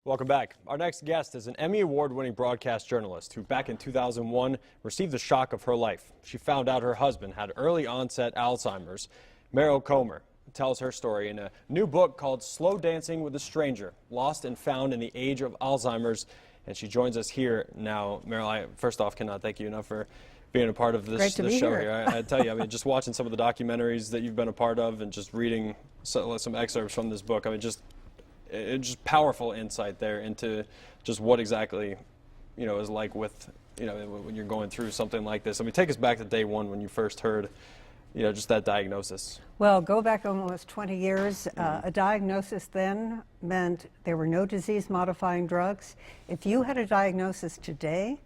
Welcome back. Our next guest is an Emmy Award-winning broadcast journalist who back in 2001 received the shock of her life. She found out her husband had early onset Alzheimer's. Meryl tells her story in a new book called Slow Dancing with a Stranger, Lost and Found in the Age of Alzheimer's. And she joins us here now. Meryl, I first off cannot thank you enough for being a part of this show here. I tell you, I mean, just watching some of the documentaries that you've been a part of and just reading some excerpts from this book, I mean, just powerful insight there into just what exactly, is like with, when you're going through something like this. I mean, take us back to day one when you first heard, just that diagnosis. Well, go back almost 20 years. A diagnosis then meant there were no disease-modifying drugs. If you had a diagnosis today,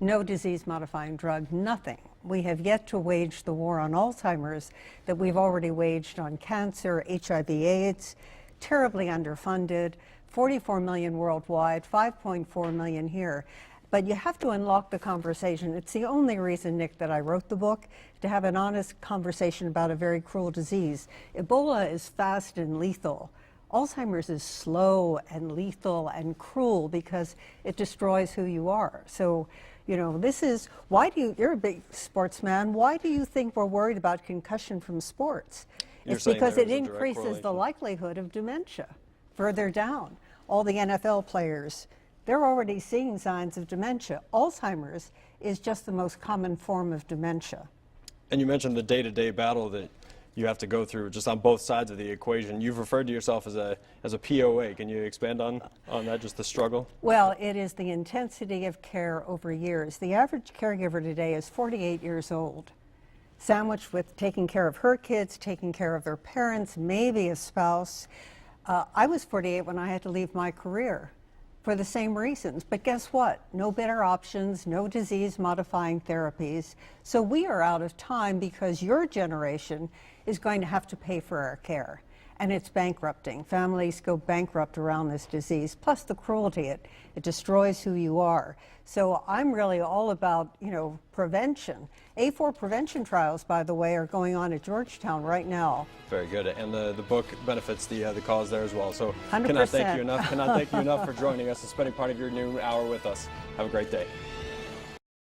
no disease-modifying drug, nothing. We have yet to wage the war on Alzheimer's that we've already waged on cancer, HIV/AIDS, terribly underfunded, 44 million worldwide, 5.4 million here. But you have to unlock the conversation. It's the only reason, Nick, that I wrote the book, to have an honest conversation about a very cruel disease. Ebola is fast and lethal. Alzheimer's is slow and lethal and cruel because it destroys who you are. So, this is, you're a big sportsman, why do you think we're worried about concussion from sports? It's because it increases the likelihood of dementia further down. All the NFL players, they're already seeing signs of dementia. Alzheimer's is just the most common form of dementia. And you mentioned the day-to-day battle that you have to go through just on both sides of the equation. You've referred to yourself as a POA. Can you expand on that, just the struggle? Well, it is the intensity of care over years. The average caregiver today is 48 years old, sandwiched with taking care of her kids, taking care of their parents, maybe a spouse. I was 48 when I had to leave my career for the same reasons. But guess what? No better options, no disease-modifying therapies. So we are out of time because your generation is going to have to pay for our care. And it's bankrupting. Families go bankrupt around this disease, plus the cruelty. It destroys who you are. So I'm really all about, prevention. A4 prevention trials, by the way, are going on at Georgetown right now. Very good. And the book benefits the cause there as well. So 100%. Cannot thank you enough for joining us and spending part of your noon hour with us. Have a great day.